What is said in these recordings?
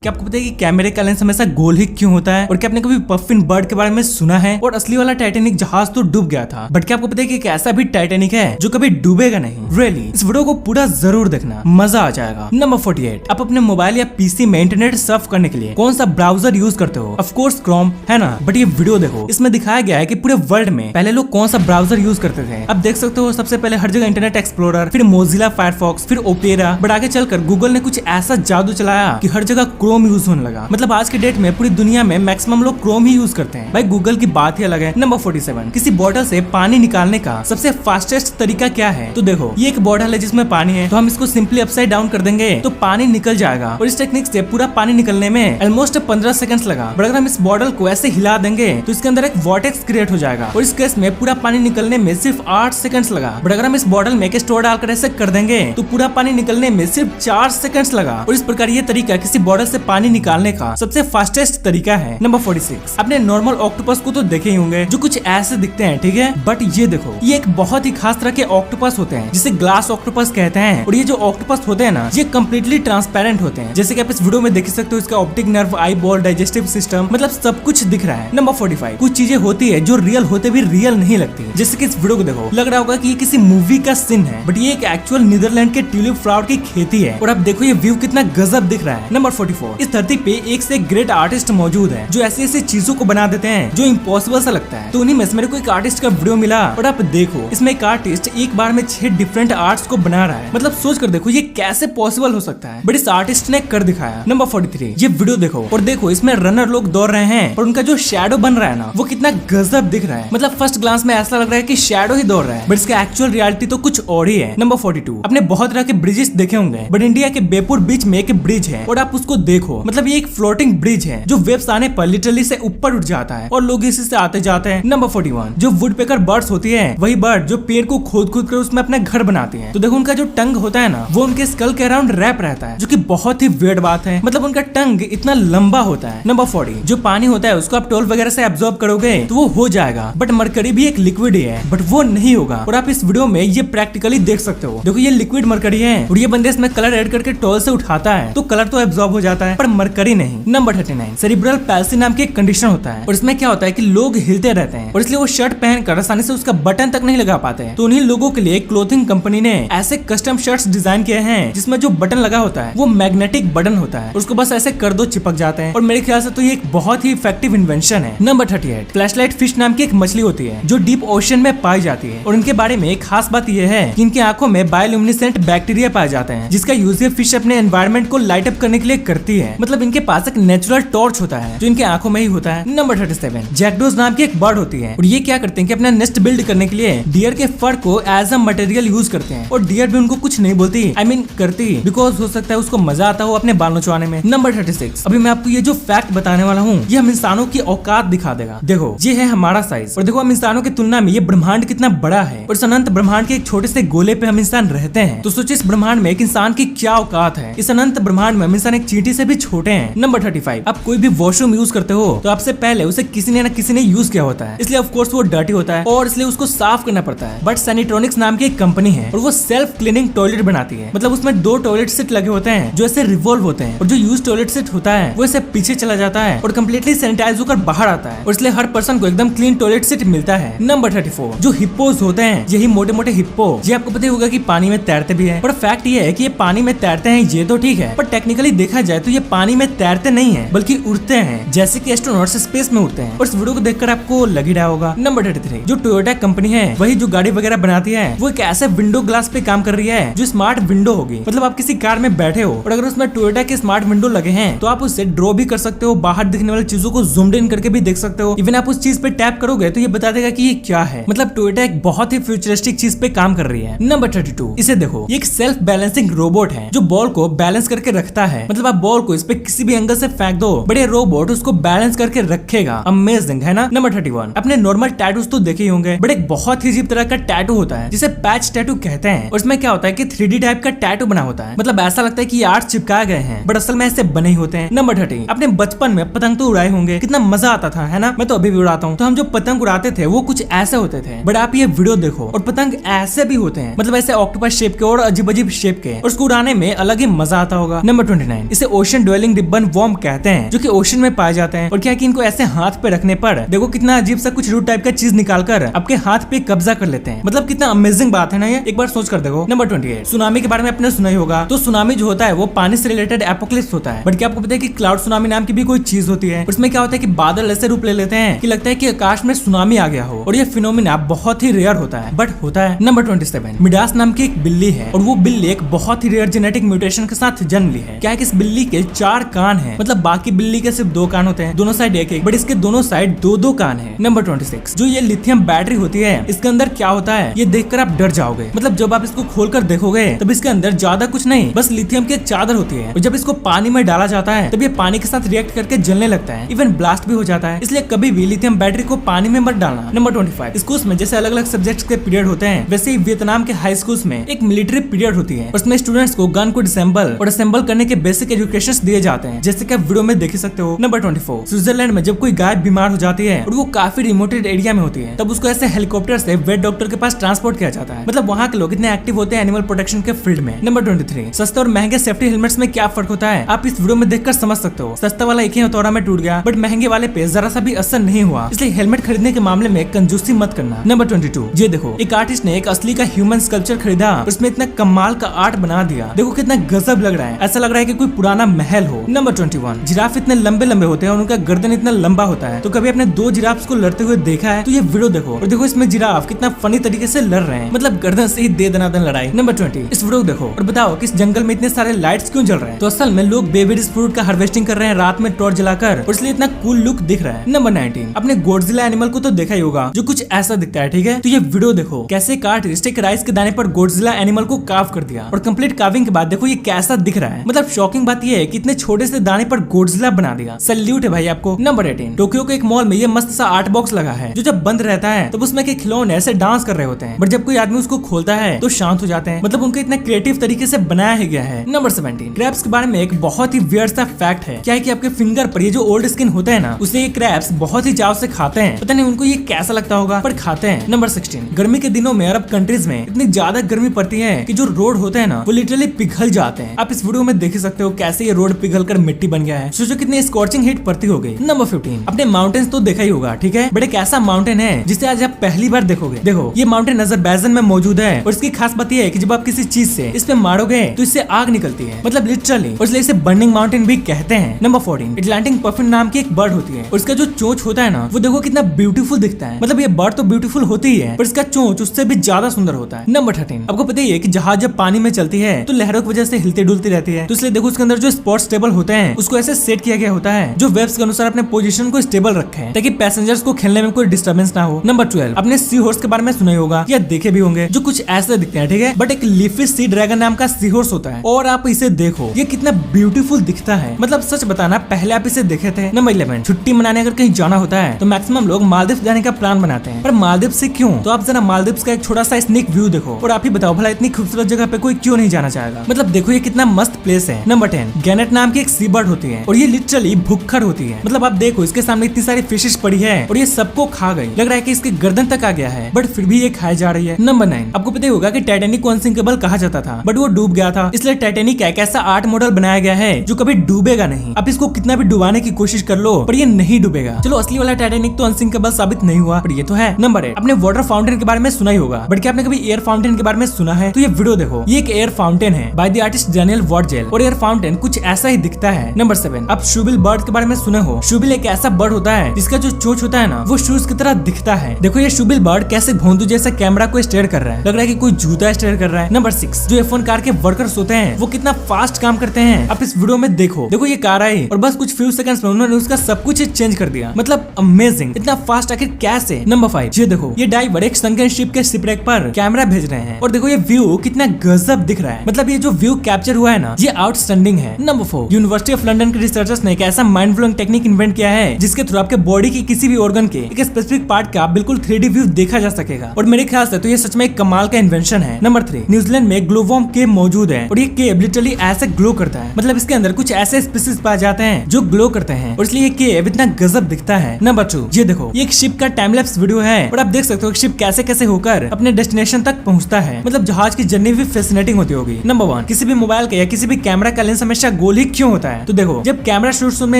क्या आपको पता है कि कैमरे का लेंस हमेशा गोल ही क्यों होता है? और क्या आपने कभी पफिन बर्ड के बारे में सुना है? और असली वाला टाइटैनिक जहाज तो डूब गया था, बट क्या आपको पता है कि एक ऐसा भी टाइटैनिक है जो कभी डूबेगा नहीं? रियली इस वीडियो को पूरा जरूर देखना, मजा आ जाएगा। नंबर 48, आप अपने मोबाइल या पीसी में इंटरनेट सर्फ करने के लिए कौन सा ब्राउजर यूज करते हो? ऑफ कोर्स क्रोम, है ना? बट ये वीडियो देखो, इसमें दिखाया गया है कि पूरे वर्ल्ड में पहले लोग कौन सा ब्राउजर यूज करते थे। अब देख सकते हो सबसे पहले हर जगह इंटरनेट एक्सप्लोरर, फिर मोजिला फायरफॉक्स, फिर ओपेरा, बट आगे चलकर गूगल ने कुछ ऐसा जादू चलाया कि हर जगह क्रोम यूज होने लगा। मतलब आज के डेट में पूरी दुनिया में मैक्सिमम लोग क्रोम ही यूज करते हैं। भाई गूगल की बात ही अलग है। नंबर 47, किसी बॉटल से पानी निकालने का सबसे फास्टेस्ट तरीका क्या है? तो देखो, ये एक बॉटल है जिसमें पानी है, तो हम इसको सिंपली अपसाइड डाउन कर देंगे तो पानी निकल जाएगा। और इस टेक्निक से पूरा पानी निकलने में ऑलमोस्ट 15 सेकंड्स लगा। बट अगर हम इस बॉटल को ऐसे हिला देंगे तो इसके अंदर एक वॉर्टेक्स क्रिएट हो जाएगा और इस केस में पूरा पानी निकलने में सिर्फ 8 सेकंड्स लगा। बट अगर हम इस बॉटल में एक स्ट्रॉ डालकर ऐसे कर देंगे तो पूरा पानी निकलने में सिर्फ 4 सेकंड्स लगा। और इस प्रकार ये तरीका किसी बॉटल से पानी निकालने का सबसे फास्टेस्ट तरीका है। नंबर 46, आपने नॉर्मल ऑक्टोपस को तो देखे ही होंगे जो कुछ ऐसे दिखते हैं, ठीक है? बट ये देखो, ये एक बहुत ही खास तरह के ऑक्टोपस होते हैं जिसे ग्लास ऑक्टोपस कहते हैं। और ये जो ऑक्टोपस होते हैं ना, ये कम्प्लीटली ट्रांसपेरेंट होते हैं, जैसे कि आप इस वीडियो में देख सकते हो। इसका optic nerve, eye ball, digestive system, मतलब सब कुछ दिख रहा है। नंबर 45, कुछ चीजें होती है जो रियल होते भी रियल नहीं लगती, जैसे कि इस वीडियो को देखो, लग रहा होगा कि ये किसी मूवी का सीन है, बट ये एक एक्चुअल नीदरलैंड के ट्यूलिप फ्लावर की खेती है। और आप देखो ये व्यू कितना गजब दिख रहा है। नंबर 44, इस धरती पे एक से एक ग्रेट आर्टिस्ट मौजूद है जो ऐसी ऐसी चीजों को बना देते हैं जो इम्पॉसिबल सा लगता है। तो उन्हीं में से मेरे को एक आर्टिस्ट का वीडियो मिला और आप देखो, इसमें एक आर्टिस्ट एक बार में 6 डिफरेंट आर्ट्स को बना रहा है। मतलब सोच कर देखो ये कैसे पॉसिबल हो सकता है, बट इस आर्टिस्ट ने कर दिखाया। नंबर 43, ये वीडियो देखो और देखो इसमें रनर लोग दौड़ रहे हैं और उनका जो शैडो बन रहा है ना, वो कितना गजब दिख रहा है। मतलब फर्स्ट ग्लांस में ऐसा लग रहा है कि शैडो ही दौड़ रहा है, बट इसका एक्चुअल रियलिटी तो कुछ और ही है। नंबर 42, आपने बहुत तरह के ब्रिजेस देखे होंगे, बट इंडिया के बेपुर बीच में एक ब्रिज है और आप उसको देखो, मतलब ये एक फ्लोटिंग ब्रिज है जो वेव्स आने पर लिटरली से ऊपर उठ जाता है और लोग इसी से आते जाते हैं। नंबर 41, जो वुडपेकर बर्ड्स होती है, वही बर्ड जो पेड़ को खोद खोद कर उसमें अपना घर बनाती है। तो देखो उनका जो टंग होता है ना, वो उनके स्कल के अराउंड रैप रहता है, जो कि बहुत ही वियर्ड बात है। मतलब उनका टंग इतना लंबा होता है। नंबर 40, जो पानी होता है उसको आप टोल वगैरह से एब्जॉर्ब करोगे तो वो हो जाएगा, बट मरकरी भी एक लिक्विड है, बट वो नहीं होगा। और आप इस वीडियो में ये प्रैक्टिकली देख सकते हो। देखो ये लिक्विड मरकरी है और ये बंदे इसमें कलर ऐड करके टोल से उठाता है तो कलर तो एब्जॉर्ब हो जाता है, पर मरकरी नहीं। नंबर 39, सेरिब्रल पैल्सी नाम की एक कंडीशन होता है और इसमें क्या होता है कि लोग हिलते रहते हैं और इसलिए वो शर्ट पहनकर आसानी से उसका बटन तक नहीं लगा पाते हैं। तो उन्हीं लोगों के लिए क्लोथिंग कंपनी ने ऐसे कस्टम शर्ट्स डिजाइन किए हैं जिसमें जो बटन लगा होता है वो मैग्नेटिक बटन होता है, उसको बस ऐसे कर दो चिपक जाते हैं। और मेरे ख्याल से तो ये एक बहुत ही इफेक्टिव इन्वेंशन है। नंबर 38, फ्लैशलाइट फिश नाम की एक मछली होती है जो डीप ओशन में पाई जाती है और इनके बारे में एक खास बात यह है कि इनकी आंखों में बायोल्यूमिनेसेंट बैक्टीरिया पाए जाते हैं जिसका यूज ये फिश अपने एनवायरमेंट को लाइट अप करने के लिए करती है। मतलब इनके पास एक नेचुरल टॉर्च होता है जो इनके आंखों में ही होता है। नंबर 37, जैकडोज नाम की एक बर्ड होती है और ये क्या करते हैं कि अपना नेस्ट बिल्ड करने के लिए डियर के फर को एज अ मटेरियल यूज करते हैं और डियर भी उनको कुछ नहीं बोलती, I mean करती, बिकॉज हो सकता है उसको मजा आता हो अपने बाल नचवाने में। नंबर 36, अभी मैं आपको ये जो फैक्ट बताने वाला हूँ ये हम इंसानों की औकात दिखा देगा। देखो ये है हमारा साइज और देखो हम इंसानों की तुलना में ये ब्रह्मांड कितना बड़ा है और इस अनंत ब्रह्मांड के एक छोटे से गोले पे हम इंसान रहते हैं। तो सोचिए इस ब्रह्मांड में एक इंसान की क्या औकात है। इस अनंत ब्रह्मांड में हम इंसान एक चींटी से भी छोटे हैं। नंबर 35, आप कोई भी वॉशरूम यूज करते हो तो आपसे पहले उसे किसी ने न किसी ने यूज किया होता है, इसलिए ऑफ कोर्स वो डर्टी होता है और इसलिए उसको साफ करना पड़ता है। बट सैनिट्रॉनिक्स नाम की एक कंपनी है और वो सेल्फ क्लीनिंग टॉयलेट बनाती है। मतलब उसमें 2 टॉयलेट सीट लगे होते हैं जो ऐसे रिवॉल्व होते हैं और जो यूज टॉयलेट सीट होता है वो ऐसे पीछे चला जाता है और कम्प्लीटली सैनिटाइज होकर बाहर आता है और इसलिए हर पर्सन को एकदम क्लीन टॉयलेट सीट मिलता है। नंबर 34, जो हिप्पोज होते हैं, यही मोटे मोटे हिप्पो, ये आपको पता होगा कि पानी में तैरते भी है। पर फैक्ट ये है कि ये पानी में तैरते हैं ये तो ठीक है, पर टेक्निकली देखा जाए तो ये पानी में तैरते नहीं है बल्कि उड़ते हैं, जैसे कि एस्ट्रोनॉट्स स्पेस में उड़ते हैं। और इस वीडियो को देखकर आपको लग ही रहा होगा। नंबर 33, जो टोयोटा कंपनी है वही जो गाड़ी वगैरह बनाती है वो एक ऐसे विंडो ग्लास पे काम कर रही है जो स्मार्ट विंडो होगी। मतलब आप किसी कार में बैठे हो और अगर उसमें टोयोटा के स्मार्ट विंडो लगे हैं तो आप उससे ड्रॉ भी कर सकते हो, बाहर दिखने वाली चीजों को जूम्ड इन करके भी देख सकते हो। इवन आप उस चीज पे टैप करोगे तो ये बता देगा कि ये क्या है। मतलब टोयोटा एक बहुत ही फ्यूचरिस्टिक चीज पे काम कर रही है। नंबर 32, इसे देखो, ये एक सेल्फ बैलेंसिंग रोबोट है जो बॉल को बैलेंस करके रखता है। मतलब आप बॉल को इस पे किसी भी एंगल से फेंक दो, बड़े रोबोट उसको बैलेंस करके रखेगा। अमेजिंग है ना। नंबर 31, अपने नॉर्मल टैटूज तो देखे ही होंगे, बट एक बहुत ही अजीब तरह का टैटू होता है जिसे पैच टैटू कहते हैं और इसमें क्या होता है कि 3D टाइप का टैटू बना होता है। मतलब ऐसा लगता है कि आर्ट चिपकाए गए हैं बट असल में ऐसे बने ही होते हैं। नंबर 30, अपने बचपन में पतंग तो उड़ाए होंगे, कितना मजा आता था, है ना? मैं तो अभी भी उड़ाता हूँ। तो हम जो पतंग उड़ाते थे वो कुछ ऐसे होते थे, बट आप ये वीडियो देखो और पतंग ऐसे भी होते हैं, मतलब ऐसे ऑक्टोपस शेप के और अजीब अजीब शेप के, और उसको उड़ाने में अलग ही मजा आता होगा। नंबर 29, इसे ओशन ड्वेलिंग रिबन वॉर्म कहते हैं, जो कि ओशन में पाए जाते हैं। और क्या कि इनको ऐसे हाथ पे रखने पर देखो कितना अजीब सा कुछ रूट टाइप का चीज निकालकर आपके हाथ पे कब्जा कर लेते हैं। मतलब कितना अमेजिंग बात है ना ये, एक बार सोच कर देखो। नंबर 28, सुनामी के बारे में आपने सुना ही होगा। तो सुनामी जो होता है वो पानी से रिलेटेड एपोक्लिप्स होता है। बट क्या आपको पता है कि क्लाउड सुनामी नाम की भी कोई चीज होती है? उसमें क्या होता है कि बादल ऐसे रूप ले लेते हैं कि लगता है कि आकाश में सुनामी आ गया हो, और ये फिनोमिना बहुत ही रेयर होता है, बट होता है। नंबर 27, मिडास नाम की एक बिल्ली है, और वो बिल्ली एक बहुत ही रेयर जेनेटिक म्यूटेशन के साथ जन्म ली है। क्या है कि इस बिल्ली के 4 कान हैं, मतलब बाकी बिल्ली के सिर्फ 2 कान होते हैं, दोनों साइड एक एक, बट इसके दोनों साइड 2-2 कान है। नंबर 26, जो ये लिथियम बैटरी होती है, इसके अंदर क्या होता है ये देखकर आप डर जाओगे। मतलब जब आप इसको खोलकर देखोगे तब इसके अंदर ज्यादा कुछ नहीं, बस लिथियम की एक चादर होती है, और जब इसको पानी में डाला जाता है तब ये पानी के साथ रिएक्ट करके जलने लगता है, इवन ब्लास्ट भी हो जाता है। इसलिए कभी भी लिथियम बैटरी को पानी में मत डालना। नंबर 25, स्कूल्स में जैसे अलग अलग सब्जेक्ट्स के पीरियड होते हैं, वैसे ही वियतनाम के हाई स्कूल्स में एक मिलिट्री पीरियड होती है। उसमें स्टूडेंट्स को गन को डिसेंबल और असेंबल करने के बेसिक एजुकेशन दिए जाते हैं, जैसे कि आप वीडियो में देख सकते हो। नंबर 24, स्विट्जरलैंड में जब कोई गाय बीमार हो जाती है और वो काफी रिमोटेड एरिया में होती है, तब उसको ऐसे हेलीकॉप्टर से वेट डॉक्टर के पास ट्रांसपोर्ट किया जाता है। मतलब वहाँ के लोग इतने एक्टिव होते हैं एनिमल प्रोटेक्शन के फील्ड में। नंबर 23, सस्ते और महंगे सेफ्टी हेलमेट्स में क्या फर्क होता है आप इस वीडियो में देखकर समझ सकते हो। सस्ता वाला एक ही हथौड़ा में टूट गया, बट महंगे वाले पे जरा सा भी असर नहीं हुआ, इसलिए हेलमेट खरीदने के मामले में कंजूसी मत करना। नंबर 22, ये देखो एक आर्टिस्ट ने एक असली का ह्यूमन स्कल्पचर खरीदा, उसमें इतना कमाल का आर्ट बना दिया। देखो कितना गजब लग रहा है, ऐसा लग रहा है कि कोई पुराना महल हो। नंबर 21, जिराफ इतने लंबे लंबे होते हैं और उनका गर्दन इतना लंबा होता है, तो कभी आपने 2 जिराफ को लड़ते हुए देखा है? तो ये वीडियो देखो और देखो इसमें जिराफ कितना फनी तरीके से लड़ रहे हैं, मतलब गर्दन से ही दे दनादन लड़ाई। नंबर 20, इस वीडियो देखो और बताओ कि इस जंगल में इतने सारे लाइट्स क्यों जल रहे हैं? तो असल में लोग बेबीज फ्रूट का हार्वेस्टिंग कर रहे हैं रात में टॉर्च जलाकर, और इसलिए इतना कूल लुक दिख रहा है। नंबर 19, अपने गॉडजिला एनिमल को तो देखा ही होगा, जो कुछ ऐसा दिखता है, ठीक है? तो ये वीडियो देखो कैसे एक आर्टिस्ट एक राइस के दाने पर गॉडजिला एनिमल को कार्व कर दिया, और कंप्लीट कार्विंग के बाद देखो ये कैसा दिख रहा है। मतलब शॉकिंग बात ये है कि इतने छोटे से दाने पर गॉडजिला बना दिया, सैल्यूट है भाई आपको। नंबर 18, टोक्यो के एक मॉल में ये मस्त सा आर्ट बॉक्स लगा है, जो जब बंद रहता है तब उसमें के खिलौने ऐसे डांस कर रहे होते हैं, बट जब कोई आदमी उसको खोलता है तो शांत हो जाते हैं। मतलब उनके इतना क्रिएटिव तरीके से बनाया ही गया है। नंबर 17, क्रैब्स के बारे में एक बहुत ही वियर्ड सा फैक्ट है। क्या है कि आपके फिंगर पर ये जो ओल्ड स्किन होता है ना, उसे ये क्रैब्स बहुत ही चाव से खाते हैं। पता नहीं उनको ये कैसा लगता होगा, पर खाते हैं। नंबर 16, गर्मी के दिनों में अरब कंट्रीज में इतनी ज्यादा गर्मी पड़ती है कि जो रोड होते हैं ना वो लिटरली पिघल जाते हैं। आप इस वीडियो में देख सकते हो कैसे ये रोड पिघल कर मिट्टी बन गया है। सोचो कितनी स्कॉचिंग हीट पड़ती होगी। नंबर 15, अपने माउंटेन्स तो देखा ही होगा, ठीक है? बट एक ऐसा माउंटेन है जिसे आज आप पहली बार देखोगे। देखो ये माउंटेन अज़रबैजान में मौजूद है, और इसकी खास बात यह है कि जब आप किसी चीज से इस पे मारोगे तो इससे आग निकलती है, मतलब लिटरली, और इसलिए इसे बर्निंग माउंटेन भी कहते हैं। नंबर 14, अटलांटिक पफिन नाम की एक बर्ड होती है, और इसका जो चोंच होता है ना वो देखो कितना ब्यूटीफुल दिखता है। मतलब ये बर्ड तो ब्यूटीफुल होती ही है, पर इसका चोंच उससे भी ज्यादा सुंदर होता है। नंबर 13, आपको पता ही है कि जहाज जब पानी में चलती है तो लहरों की वजह से हिलती डुलती रहती है, तो इसलिए देखो उसके अंदर जो स्पॉट स्टेबल होते हैं उसको ऐसे सेट किया गया होता है जो वेव्स के अनुसार अपने पोजीशन को स्टेबल रखे ताकि पैसेंजर्स को खेलने में कोई डिस्टर्बेंस ना हो। नंबर 12, अपने सी हॉर्स के बारे में सुना ही होगा या देखे भी होंगे, जो कुछ ऐसे दिखते हैं, ठीक है? बट एक लीफी सी ड्रैगन नाम का सी हॉर्स होता है, और आप इसे देखो ये कितना ब्यूटीफुल दिखता है। मतलब सच बताना पहले आप इसे देखे थे। नंबर 11, छुट्टी मनाने अगर कहीं जाना होता है तो मैक्सिमम लोग मालदीव जाने का प्लान बनाते हैं, पर मालदीव से क्यों? तो आप जरा मालदीव का एक छोटा सा स्नेक व्यू देखो और आप ही बताओ भला इतनी खूबसूरत जगह पे कोई क्यों नहीं जाना चाहेगा? मतलब देखो ये कितना मस्त प्लेस है। नंबर 10, गैनेट नाम की एक सी बर्ड होती है, और ये लिटरली भुक्खड़ होती है। मतलब आप देखो इसके सामने इतनी सारी फिशेस पड़ी है और ये सबको खा गई। लग रहा है कि इसके गर्दन तक आ गया है, बट फिर भी ये खाई जा रही है। नंबर 9, आपको पता होगा कि टाइटैनिक को अनसिंकेबल कहा जाता था, बट वो डूब गया था, इसलिए टाइटैनिक एक ऐसा आर्ट मॉडल बनाया गया है जो कभी डूबेगा नहीं। आप इसको कितना भी डुबाने की कोशिश कर लो पर ये नहीं डूबेगा। चलो असली वाला टाइटैनिक तो अनसिंकेबल साबित नहीं हुआ, पर ये तो है। नंबर 8, अपने वाटर फाउंटेन के बारे में सुना ही होगा, बट क्या आपने कभी एयर फाउंटेन के बारे में सुना है? तो ये वीडियो देखो, ये एक एयर फाउंटेन है बाय द आर्टिस्ट डैनियल वॉटजेल, और एयर फाउंटेन कुछ ऐसा ही दिखता है। नंबर 7, आप शूबिल बर्ड के बारे में सुने हो। शूबिल एक ऐसा बर्ड होता है जिसका जो चोंच होता है ना वो शूज की तरह दिखता है। देखो ये शूबिल बर्ड कैसे भोंदू जैसा कैमरा को स्टेयर कर रहा है, लग रहा है कि कोई जूता स्टेयर कर रहा है। नंबर 6, जो F1 कार के वर्कर्स होते हैं वो कितना फास्ट काम करते हैं आप इस वीडियो में देखो। देखो ये कार आई और बस कुछ फ्यू सेकंड्स में उन्होंने उसका सब कुछ चेंज कर दिया, मतलब अमेजिंग, इतना फास्ट आखिर कैसे? नंबर 5, ये देखो ये डाइवर एक संकन शिप के शिपरेक पर कैमरा भेज रहे हैं, और देखो ये व्यू कितना गजब दिख रहा है। मतलब ये जो व्यू कैप्चर हुआ है ना ये आउटस्टैंडिंग है। नंबर 4, यूनिवर्सिटी ऑफ लंदन के रिसर्चर्स ने एक ऐसा माइंड ब्लोइंग टेक्निक इन्वेंट किया है जिसके थ्रू आपके बॉडी की किसी भी ऑर्गन के एक स्पेसिफिक पार्ट का बिल्कुल 3D व्यू देखा जा सकेगा, और मेरे ख्याल से तो ये सच में एक कमाल का इन्वेंशन है। नंबर 3, न्यूजीलैंड में ग्लोवॉर्म केव मौजूद है, और ये केव लिटरली ऐसे ग्लो करता है, मतलब इसके अंदर कुछ ऐसे स्पीसीज पाए जाते हैं जो ग्लो करते हैं, और इसलिए ये केव इतना गजब दिखता है। नंबर 2, ये देखो ये एक शिप का टाइम लैप्स वीडियो है, और आप देख सकते हो शिप कैसे कैसे होकर अपने डेस्टिनेशन तक पहुंचता है। मतलब जहाज की जर्नी भी फैसिनेटिंग होती होगी। नंबर 1, किसी भी मोबाइल का या किसी भी कैमरा का लेंस हमेशा गोल ही क्यों होता है। तो देखो, जब कैमरा शुरू में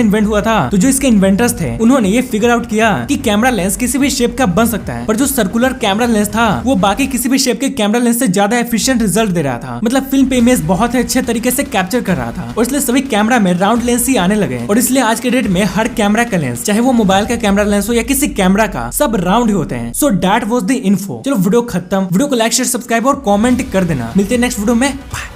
इन्वेंट हुआ था तो जो इसके इन्वेंटर्स थे उन्होंने ये फिगर आउट किया कि कैमरा लेंस किसी भी शेप का बन सकता है, पर जो सर्कुलर कैमरा लेंस था वो बाकी किसी भी शेप के कैमरा लेंस से ज्यादा एफिशिएंट रिजल्ट दे रहा था। मतलब फिल्म पे इमेज बहुत ही अच्छे तरीके से कैप्चर कर रहा था, और इसलिए सभी कैमरा में राउंड लेंस ही आने लगे। और इसलिए आज के डेट में हर कैमरा का लेंस, चाहे वो मोबाइल का कैमरा लेंस हो या किसी कैमरा का, सब राउंड ही होते हैं। So that was the info. चलो वीडियो खत्म। वीडियो को लाइक शेयर सब्सक्राइब और कमेंट कर देना। मिलते हैं नेक्स्ट वीडियो में। बाय।